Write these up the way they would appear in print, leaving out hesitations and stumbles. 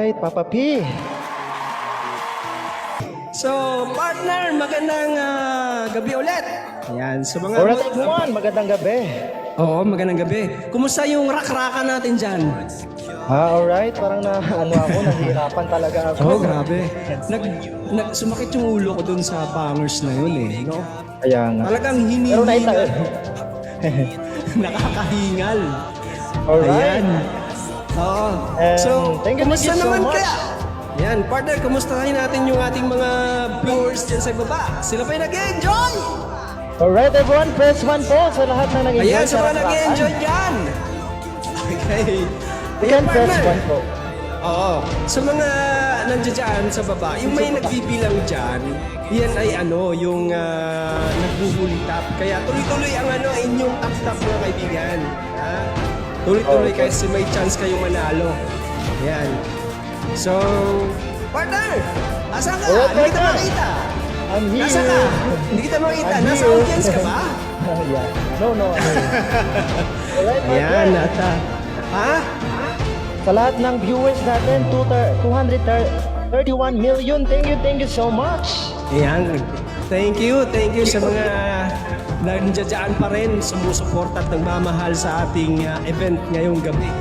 Hey, Papa P. So, partner, magandang gabi ulit. Ayan, sa mga... Alright everyone, magandang gabi. Oo, magandang gabi. Kumusta yung rak-raka natin dyan? Alright, parang nahihirapan talaga ako. Oh, grabe. Sumakit yung ulo ko dun sa bangers na yun eh, no? Kaya nga. Talagang Pero hinihingal. Nakakahingal. Alright. Ayan. Oo. So, thank you kumusta so naman much. kaya? Yan, partner, kumustahin natin yung ating mga viewers dyan sa baba. Sila pa yung nag-enjoy! Alright everyone, press 1 po sa lahat na nag-enjoy. Ayan, sa mga Rak-Rakan. nag-enjoy dyan! Okay. Ayan, press partner. 1 po. Oo. Sa mga nandiyan dyan sa baba, yung may nagbibilang dyan, yan ay yung nagbuhuli tap. Kaya tuloy-tuloy ang inyong tap-tap mga kaibigan. Ha? Tuloy-tuloy Okay. kasi may chance kayong manalo. Yan. So, partner! Asan ka? Alright, Hindi kita partner. makita. I'm here. Nasa ka? Hindi kita makita. I'm Nasa here. audience ka ba? Yeah. No. Alright, Ayan, partner. Ha? Sa lahat ng viewers natin, 231 million. Thank you so much. Ayan. Thank you sa mga nandiyan pa rin, sumusuporta at nagmamahal sa ating event ngayong gabi.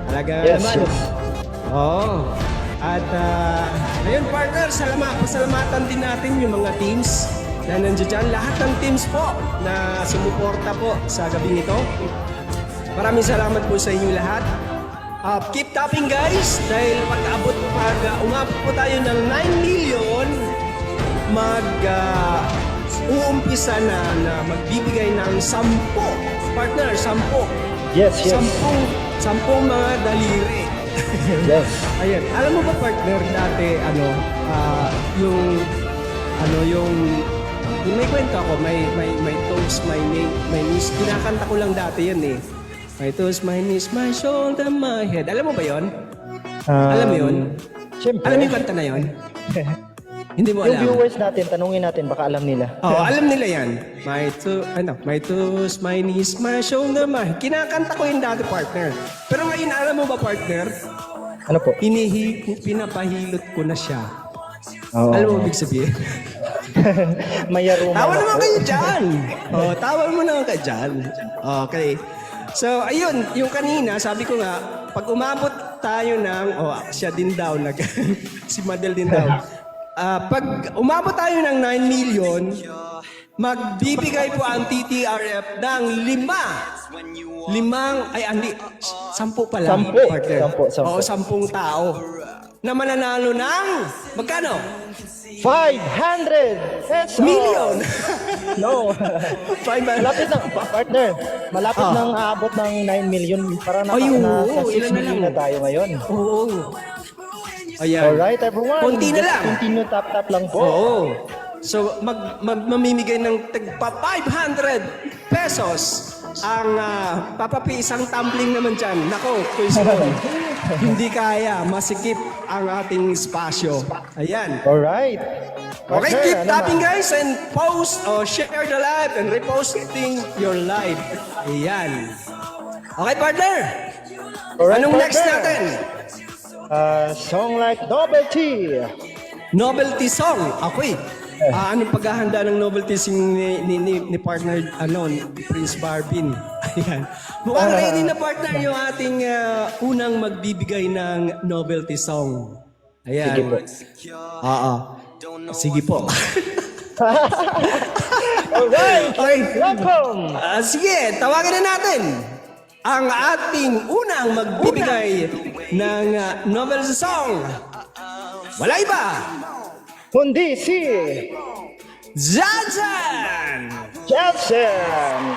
Talaga Yes, naman. yes. Oo. At ayun partner, pasalamatan din natin yung mga teams na nandiyan. Lahat ng teams po na sumuporta po sa gabi nito. Maraming salamat po sa inyo lahat. Keep tapping guys dahil pag umabot po tayo ng 9 million, uumpisa na magbibigay ng 10 partner, 10. Yes. 10 mga daliri. Yes. Ayan, alam mo ba partner dati yung may kwento ako, may toast, my knees, kinakanta ko lang dati yan eh. My toes, my knees, my shoulder, my head. Alam mo ba yon? Alam mo yun? Siyempre. Alam mo yung kanta na yon? Hindi mo Yung alam? viewers natin, tanungin natin, baka alam nila. Oo, alam nila yan. My toes, my knees, my shoulder, my... Kinakanta ko yung dati, partner. Pero ngayon, alam mo ba, partner? Ano po? Pinapahilot ko na siya. Oo. Alam mo ibig sabihin? Mayaruman Tawa naman ako. kayo dyan. Oh, tawa mo naman kayo dyan. Okay. So, ayun, yung kanina, sabi ko nga, pag umabot tayo ng, siya din daw, si Madel din daw. Pag umabot tayo ng 9 million, magbibigay po ang TTRF ng 10 pala. 10. Partner. 10. Oo, 10 tao. Na mananalo ng, magkano? 500 pesos. Million! No. 500. Malapit na, partner. Malapit nang aabot ng 9 million. Para Ay, oo, nasa 6 ilan na million lang. na tayo ngayon. Oo. Ayan. Alright, everyone. Konti na Just lang. Continue tap lang po. Oo. So, mamimigay ng tagpa 500 pesos ang papapi isang tumbling naman dyan. Nako, Kuya hindi kaya, masikip ang ating espasyo. Ayan. Alright. Okay, Partner, keep ano tapping na? guys and post or share the live and reposting your live. Ayan. Okay, partner. Alright, Anong next partner. natin? Song like Double T. Novelty song. Okay. Anong paghahanda ng novelty sing ni partner ni Prince Barbin? Ayan. Mukhang ready na partner yung ating unang magbibigay ng novelty song. Ayan. Sige po. Sige po. Alright. Okay. Welcome. Sige, tawagin na natin ang ating unang magbibigay ng novelty song. Wala iba. Kundi si Jajan! Jackson.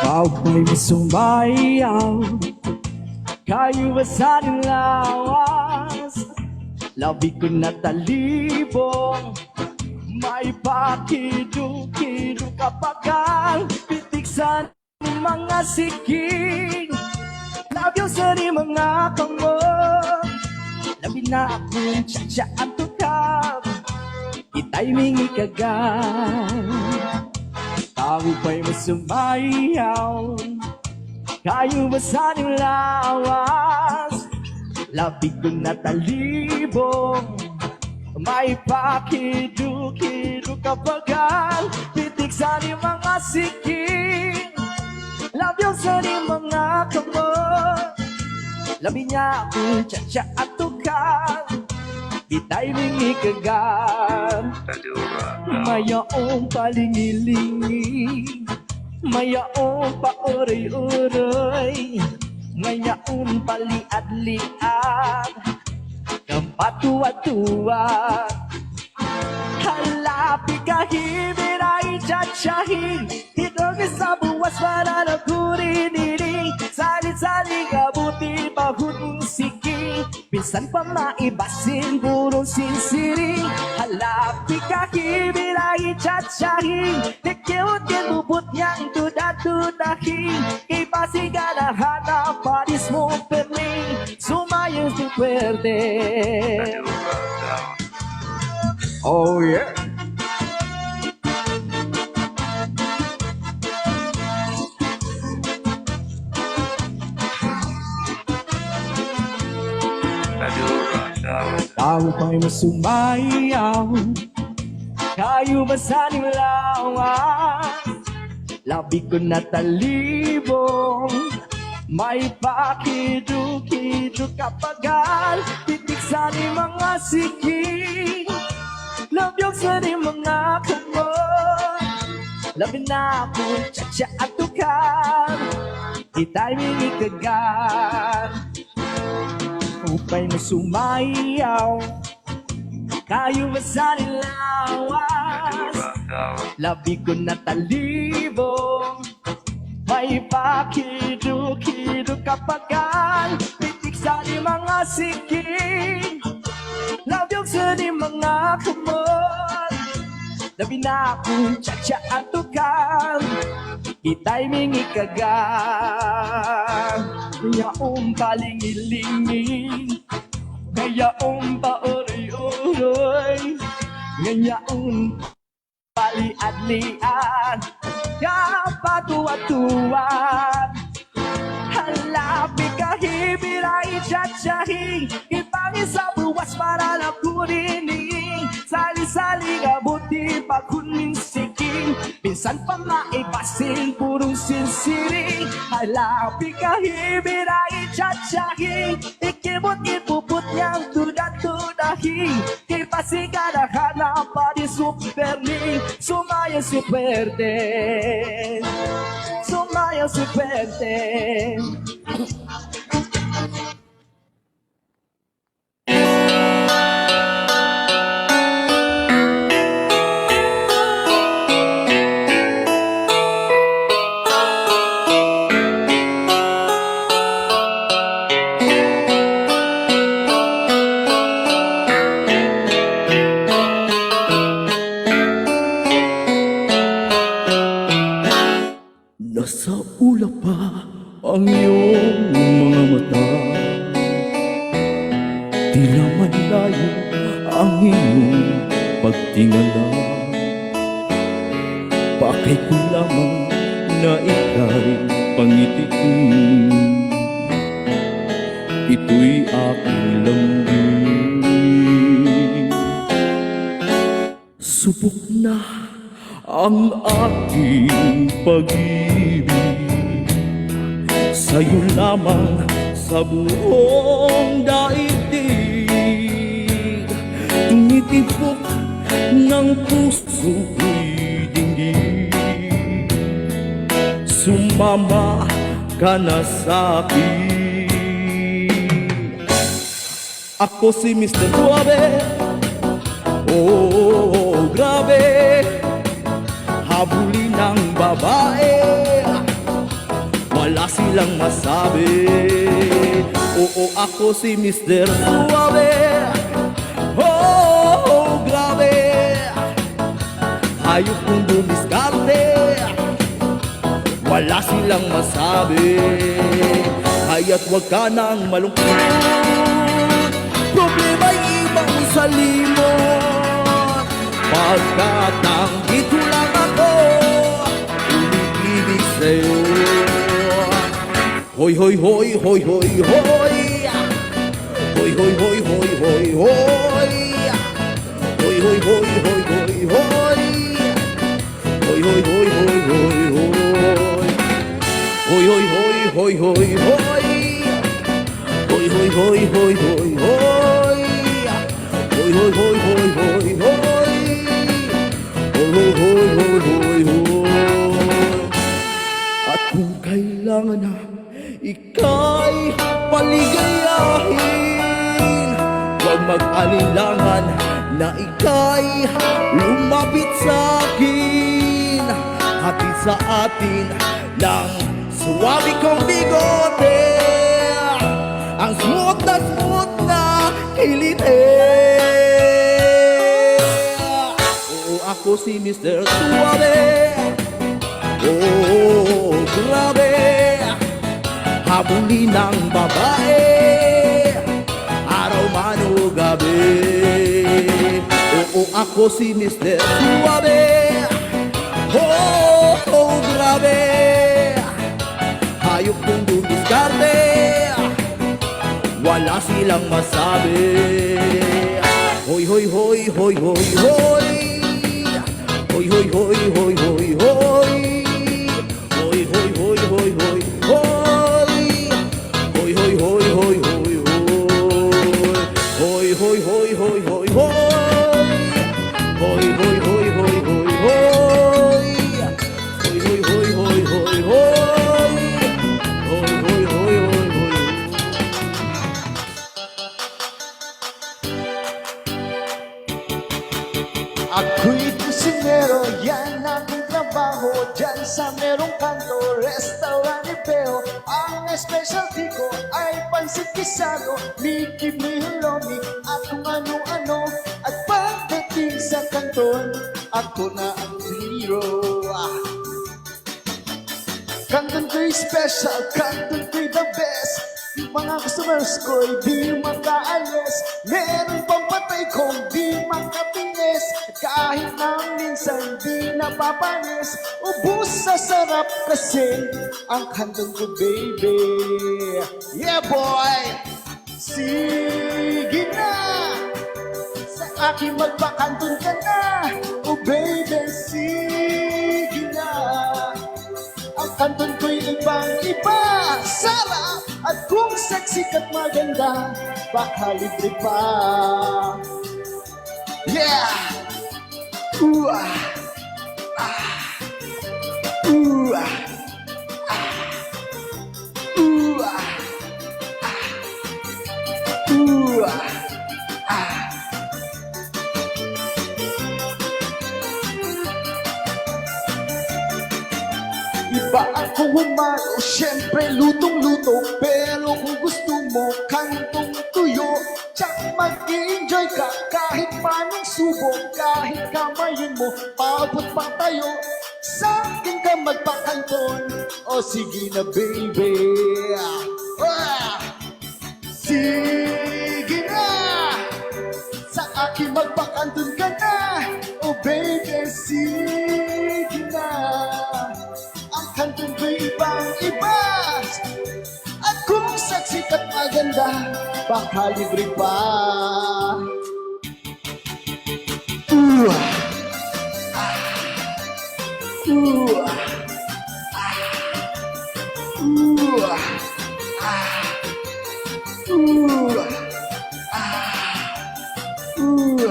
Ako'y sumayaw, kayo ba sa lawas? Labi ko na talibong, may pakidu-kidu kapag ang pitik sa mga siging. Love you sa di mga kamo. Labi na akong tsa-tsa at tukab. Ita'y mingi kagan. Tao pa'y masumayaw. Kayo ba sa iyong lawas? Labi ko na talibong. May pakidu-kidu kapagal. Pitik sa iyong mga siking. Love you sa iyong mga kamot. Labi niya akong tsa-tsa at tukal. Ita'y mingi kagan. Mayaong palingilingi. Mayaong paoray-oray. Ngayaong paliad-liad. Kampatuwa-tuwa. Halapi kahibin ay tsa-tsahin. Itong isa buwas para na kuriniling. Salit-saling abuti pahutong siki. Pinsan pa maibasin purong sinsiring. Halapi kahibin ay tsa-tsahin. Tikiwot din bubut niyang duda-dudahin. Ipasigahan na paris mo perling. Sumayos di puwerte. Oh yeah. Tao pa'y masumayaw. Kayo ba sa nilawan? Labi ko na talibong. May pakidu-kidu kapagal. Titik sa ni mga siking. Love you sa ni mga kamot. Labi na akong tsa-tsa at tukar. Ita'y mingi kagan. Upay mo sumayaw. Kayo ba sa nilawas? Labi ko na talibong. May pakidu-kidu kapagal. Pitik sa di mga siking. Love you sa di mga kamot. Labi na akong tsa-tsa at tukal. Ita'y mingi kagan. Ngayaong palingilingi. Ngayaong paoray-oray. Ngayaong paliad-liad. Kapatuwa-tuwad. Halapi kahibin ay tsa-tsahin. Ipangin sa buwas para lang kurining. Sali-saling abuti pagkunin siking. Pinsan pa maibasin purong sinsiring. Halapi kahibin ay tsa-tsahin. Ikibot ipuput niyang duda-dudahin. Ipasigadahan na pari superning. Sumayo si Puerte. Sumayo si Puerte. Nasa ulap pa ang iyong mga mata. Tila malayo ang iyong pagtingala. Bakit ko lamang na ika'y pangitiin. Ito'y aking lambing. Subok na ang aking pag-ibig. Sa'yo lamang sa buong daigdig. Tumitibok ng puso'y dinggig. Sumama ka na sa'kin. Ako si Mr. Suave. Oh, grabe. Habulin ng babae, wala silang masabi. Oo, ako si Mr. Suave. Oh, grabe. Hayop kong dumiskarte, wala silang masabi. Kaya't wag ka nang malungkot, problema'y ibang salimot. Pagkat nandito lang ako, umiibig sa'yo. Hoy, hoy, hoy, hoy, hoy, hoy. Hoy, hoy, hoy, hoy, hoy, hoy. Hoy, hoy, hoy, hoy, hoy, hoy. Hoy, hoy, hoy, hoy, hoy, hoy. Hoy, hoy, hoy, hoy, hoy, hoy. Hoy, hoy, hoy, hoy, hoy, hoy. Hoy, hoy, hoy, hoy, hoy, hoy. Hoy, hoy, hoy, hoy, hoy, hoy. At kung kailangan na ika'y paligayahin, huwag mag-alinlangan na ika'y lumapit sa'kin. Hatid sa atin ng suwabi kong bigote, ang smooth na kilite. Oo, ako si Mr. Suave. Oo, grabe, habulin ng babae, araw man o gabi. Oo, ako si Mr. Suave. Oh, grabe, hayop kong dumiskarte, wala silang masabi. Hoy, hoy, hoy, hoy, hoy, hoy. Hoy, hoy, hoy, hoy, hoy, hoy. Hoy, hoy, hoy, hoy, hoy, hoy. Hoy, hoy, hoy, hoy, hoy, hoy. Hoy, hoy, hoy, hoy, hoy, hoy. Hoy, hoy, hoy, hoy, hoy, hoy. Hoy, hoy, hoy, hoy, hoy, hoy. Hoy, hoy, hoy, hoy, hoy. Ako'y kusinero, yan aking trabaho. Dyan sa merong kanto, restaurant Ipeo. Ang specialty ko ay pansit pisado, Mickey Milomi at kung ano-ano. At pagdating sa kanton, ako na ang hero. Kanton ko'y special, kanton ko'y the best. Yung mga customers ko'y di makaalis. Meron pang patay kong di makapinis. Kahit na minsan di napapanis. Ubus sa sarap kasi ang kanton ko, baby. Yeah, boy! Sige na! Sa akin magpakanton ka na. Oh, baby, sige na. Ang kanton ko'y ibang-iba, sarap. At kung sexy ka't maganda, baka libre pa. Yeah! Ooh, ah. Ah. Ooh, ah. Ah. Ooh, ah. Ah. Ooh, ah. Ah. Iba ako humalo, syempre lutong-luto. Pero kung gusto mo, kantong tuyo. Tsak mag-enjoy ka kahit panong subok. Kahit kamayin mo, paabot pa tayo. Sa akin ka magpakanton. O sige na, baby. Ah! Sige na! Sa akin magpakanton ka na. O baby, sige na. Ang kanton ko'y ibang-iba. At kung sexy ka't maganda, baka libre pa. Ooh, ah, ooh, ah, ooh, ah, ooh, ooh, ooh.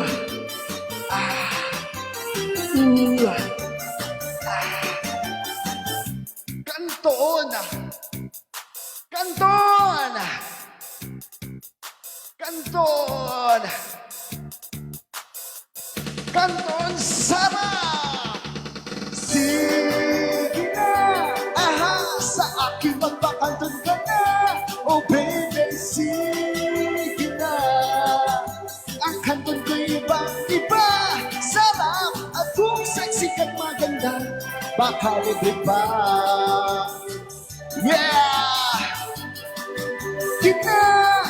Kanton! Kanton! Kanton! Kanton sarap! Sige na! Aha! Sa akin magpakanton ka na! Oh baby, sige na! Ang kanton ko'y ibang-iba! Sarap! At kung sexy ka't maganda, baka libre pa. Yeah! Sige na,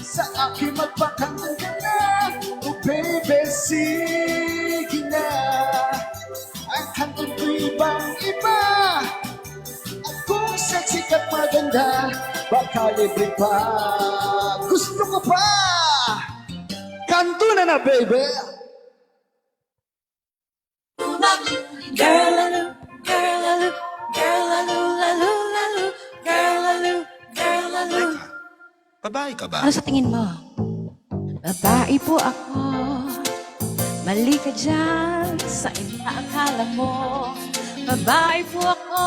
sa akin magpakanta ka na. Oh baby, sige na. Ang kantong ko'y ibang iba. Akong sexy at maganda, baka libre pa. Gusto ko pa. Kanto na baby. Girl, I look, girl, I look, girl, I look, I look, I look, girl, I look, girl, I look. Babae ka ba? Ano sa tingin mo? Babae po ako. Mali ka dyan sa inaakala mo. Babae po ako,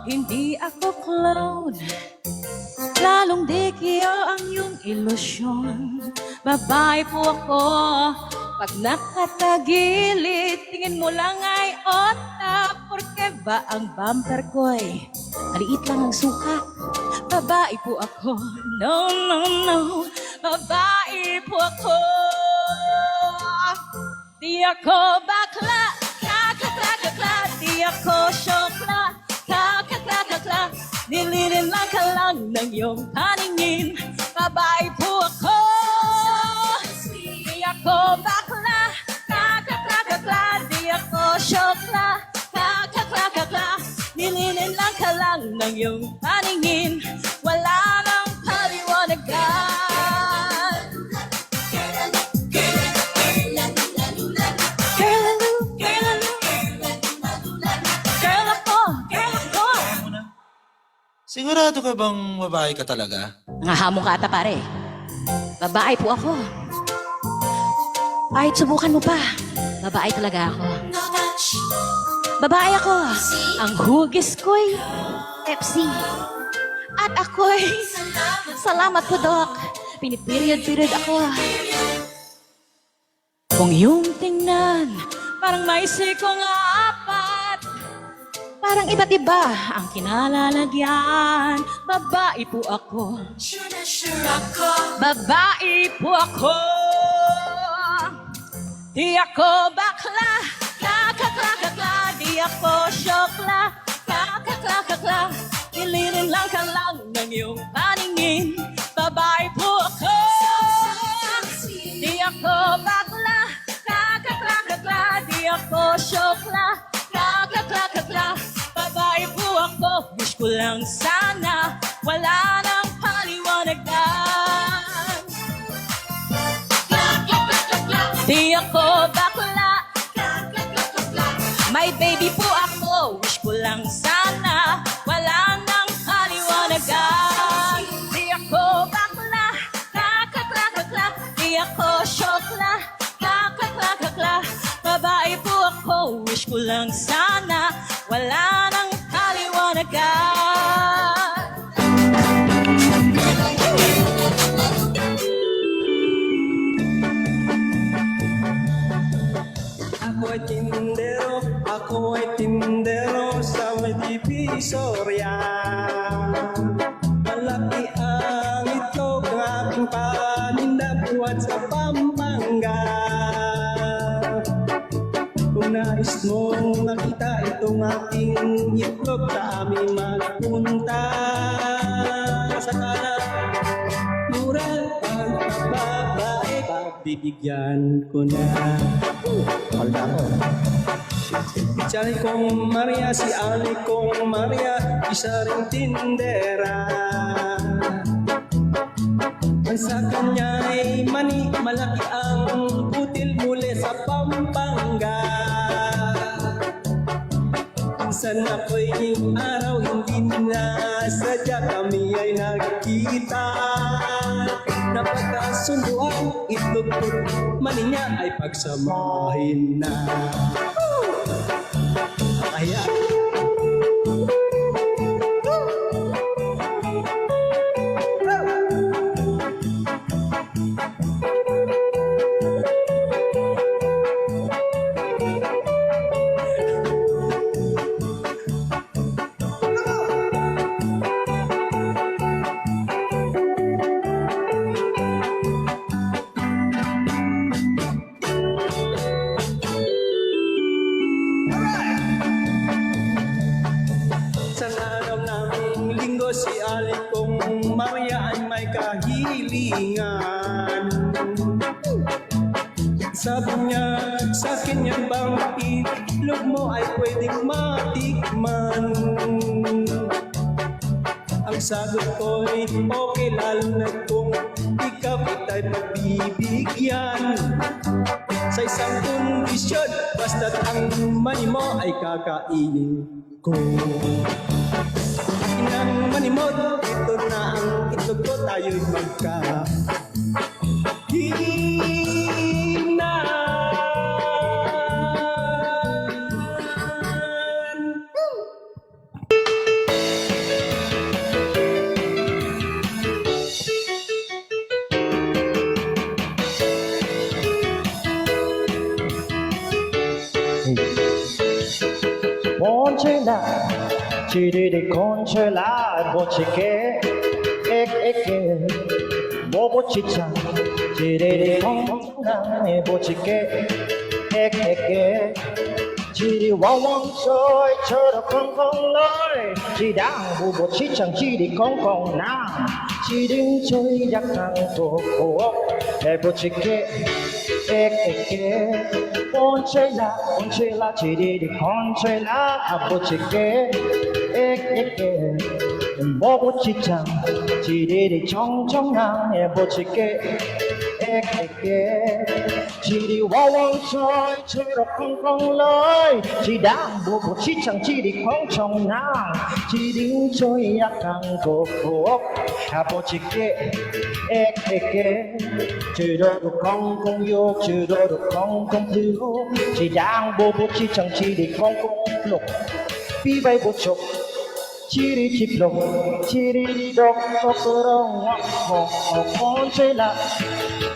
hindi ako clown. Lalong di kiyo ang iyong ilusyon. Babae po ako, pag nakatagilid, tingin mo lang ay otak. Porque ba ang bumper ko'y maliit lang ang sukat? Babae po ako, no, no, no. Babae po ako. Di ako bakla, kakakakakla. Di ako syokla, kakakakakla. Nililin lang ka lang ng iyong paningin. Babae po ako. Di ako bakla, kakakakakla. Di ako syokla, kakakakakla. Nililin lang ka lang ng iyong paningin. Wala nang paliwanagan. Sigurado ka bang babae ka talaga? Nangahamon ka ata pare. Babae po ako. Kahit subukan mo pa, babae talaga ako. Babae ako. Ang hugis ko'y Pepsi. At ako'y salamat po, Doc. Piniperiod-period ako. Kung yung tingnan, parang may sikong apat. Parang iba't iba ang kinalalagyan. Babae po ako. Babae po ako. Di ako bakla, kakakakakla. Di ako syokla, kakakakakla. Nililin lang ka lang ng iyong paningin. Babae po ako. Di ako bakla, kakakakakla. Di ako syokla, kakakakakla. Babae po ako. Wish ko lang sana wala nang paliwanagan. Di ako bakla, may baby po ako. Wish ko lang sana wala nang paliwanagan. Di ako bakla, kakakakakla. Di ako syokla, kakakakakla. Babae po ako. Wish ko lang sana wala nang paliwanagan. Ako ay tindero sa may divisorya. Malaki ang itlog ng aking paninda buwan sa Pampanga. Kung nais mong makita itong aking itlog, sa aming magpunta sa kanan. Mura ang babae, pagbibigyan ko na. Hold ako. Si Ali kong Maria, si Ali kong Maria, isa ring tindera. Ang sa kanya ay mani, malaki ang putil muli sa Pampanga. Minsan ako'y araw, hindi na sadya kami ay nagkita. Napagkasunduan, itlog ko, mani niya ay pagsamahin na. Ayan. naman. Sabi niya sa akin, yan bang itlog mo ay pwedeng matikman? Ang sagot ko'y okay, lalo na kung ikaw kita'y pagbibigyan. Sa isang kondisyon, basta't ang mani mo ay kakainin ko. Inang mani mo, ito na ang itlog ko, tayo'y magkahinan. Conchela, chiriri conchela, bochique, ek, bobochicha, chiriri conchela, bochique, ek, chiri wawang soy, choro kong kong loy, chidang bobochichang chiri kong kong na, chiring choy yakang toko, bochique, ek, conchela, chiriri conchela, abochique, ek, bobo chichang, chiriri chong chong na, bochique, ek, chiri wawang soy, chiro kong kong loy, chidang bobo chichang, chiri kong chong na, chiring choy yakang koko, abochique, ek, chiro kong kong yok, chiro kong kong tu, chidang bobo chichang, chiri kong kong lok, pi bay bo chok, chiri chiplok, chiri dok, kokorong wak, conchela,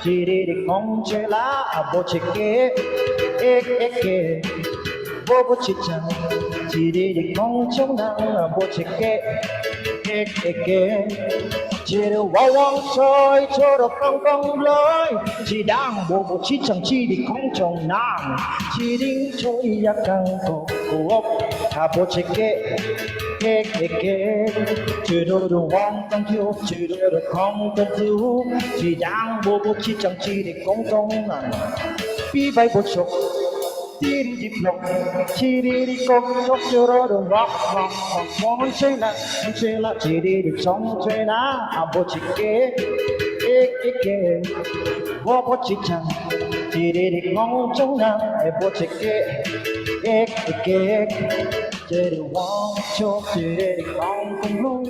chiri conchela, abochique, ek, bobo chichang, chiri kong chong na, abochique, ek, chiri wawang soy, choro kong kong loy, chidang bobo chichang, chiri kong chong na, chiring choy yakang koko, abochique, ek, chiro wang kong kyo, chiro kong kong tu, chidang bobo chichang, chiri kong kong na, pi bay bo chok, chiri jiplok, chiri kok chok, chiro wak, conchela, chiri chong chela, abochique, ek, bobo chichang, chiri kong chong na, abochique, ek, chiri wang chok, chiri kong kong lu.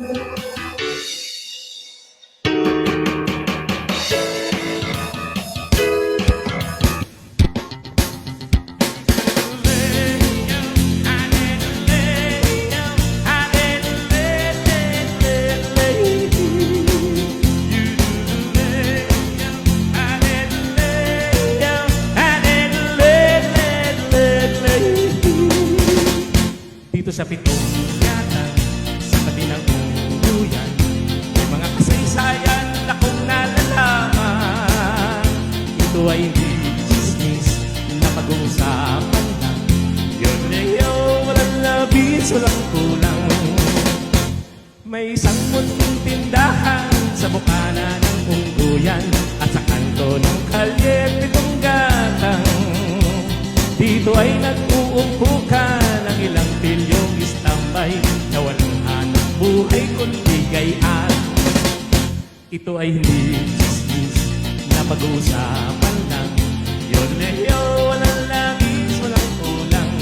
Dito sa pitong yatan, sa tabi ng uluyan, may mga kasaysayan akong nalalaman. Ito ay hindi chismis na pag-uusapan lang. Yun na walang labis, walang kulang. May isang munting tindahan sa bukana ng ungguyan at sa kanto ng kalye pitong gatang. Dito ay nag-uumpukan ang ilang pilyong istambay na walang hanap buhay kundi gayaan. Ito ay hindi chismis na pag-uusapan lang. Yun walang labis, walang kulang.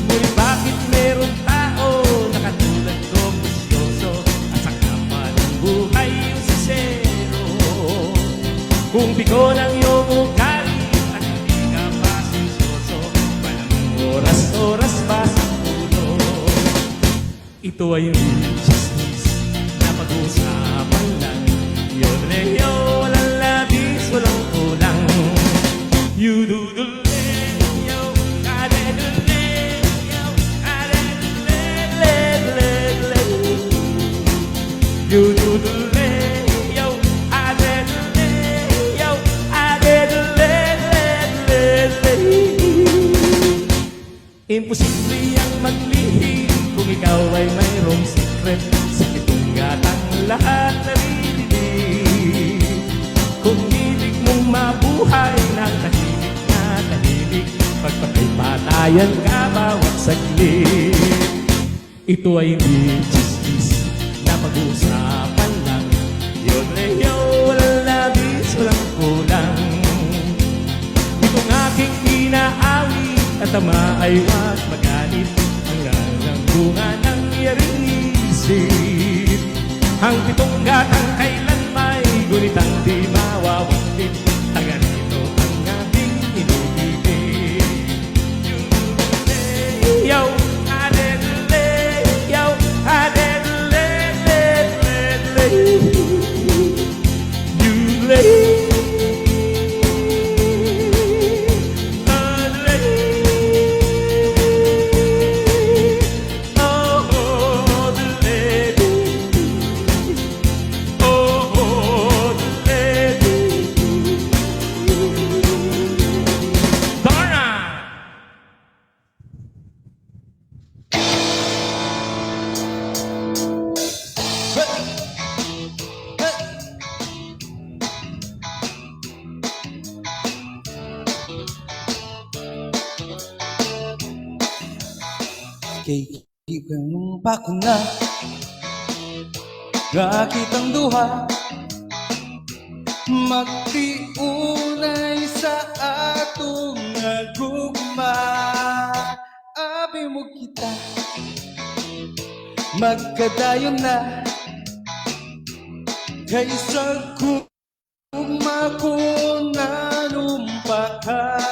Ngunit bakit meron tao na katulad ko pusyoso at sa kama ng buhay yung sisero? Kung bigo ng iyong ugali at hindi ka pasensyoso, walang oras-oras pa sa ulo. Ito ay hindi chismis na pag-uusapan lang. Yun walang labis, walang kulang. You do the yo, I did the yo, I did the you do the yo, I did the yo, I did the imposible ang maglihim kung ikaw ay mayroong secret. Sa pitong gatang lahat naririnig. Namatayan ka bawat saglit. Ito ay hindi chismis na pag-uusapan lang. Yun Leo, walang labis, walang kulang. Itong aking inaawit at tama ay wag magalit. Hanggang ang bunga ng iyaring isip. Ang pitong gatang kailan may gunitang di mawawaglit. Tagan ito ang ating inibigay. Yo, adele, yo, adele, you lay. Kay ibang bako na nga kitang duha magtiunay sa atong nagugma. Abi mo kita magkadayon na kaysa gugma ko nanumpa ka.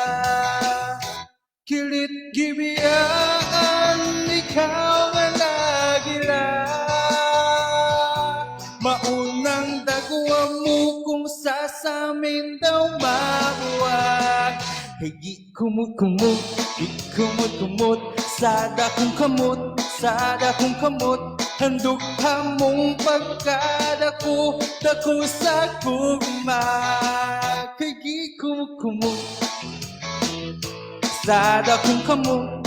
Kilit gibiyaan ikaw nga nagila. Maunang dagwa mo kung sasamin daw mabuwag. Higi kumot-kumot, ikumot-kumot, sada kong kamot, sada kong kamot. Handog ka mong pagkadako, dako sa gugma. Higi kumot-kumot, sada kong kamot.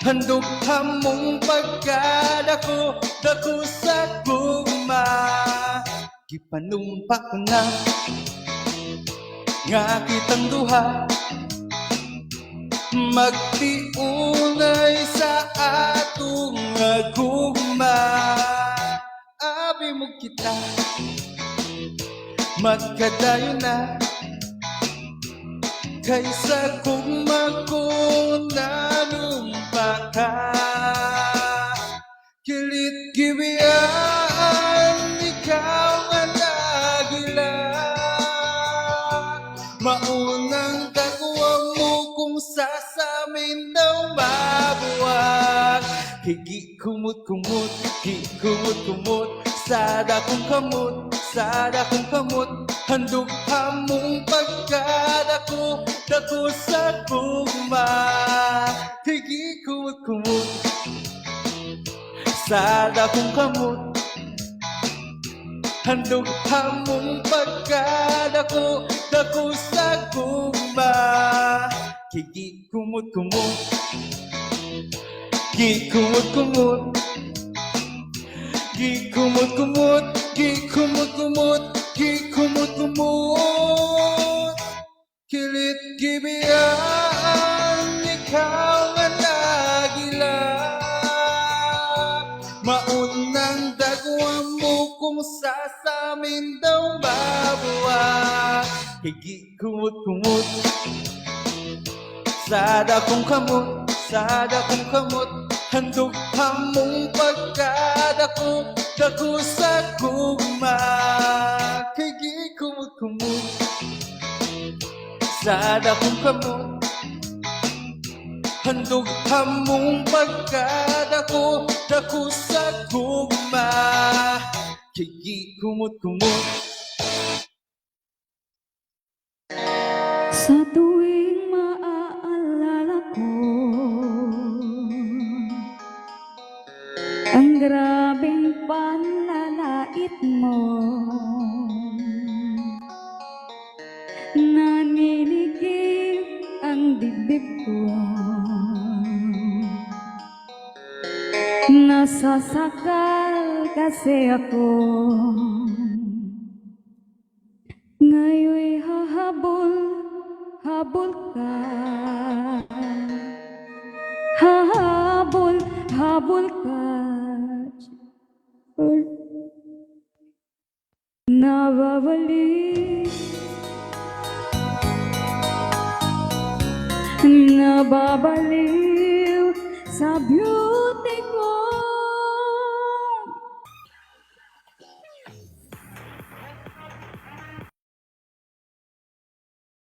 Handog ka mong pagkadako, dako sa gugma. Gipanumpa ko na nga kitang duha magtiunay sa atong gugma. Abi mo kita magkadayon na kaysa gugma ko nanumpa ka. Kilit gibiyaan ikaw nga nagila. Maunang dagwa mo kung sasamin daw mabuwag. Higi kumot-kumot, higi kumot-kumot, sada kong kamot, sada kong kamot. Handog ka mong pagkadako, dako sa gugma. Higi kumot-kumot, sada kong kamot. Handog ka mong pagkadako, dako sa gugma. Higi kumot-kumot, higi kumot-kumot, higi kumot-kumot, higi kumot-kumot, higi kumot-kumot. Kilit gibiyaan ikaw nga nagila. Maunang dagwa mo kung sasamin daw mabuwag. Higi kumot-kumot, sada kong kamot, sada kong kamot. Handog ka mong pagkadako, dako sa gugma. Higi kumot-kumot, sada kong kamot. Handog ka mong pagkadako, dako sa gugma. Higi kumot-kumot. Sa tuwing maaalala ko ang grabeng panlalait mo, naninikip ang dibdib ko, nasasakal kasi ako. Ngayon'y hahabol Hahabol ka. Hahabol, habol ka. Nababalik, nababaliw sa beauty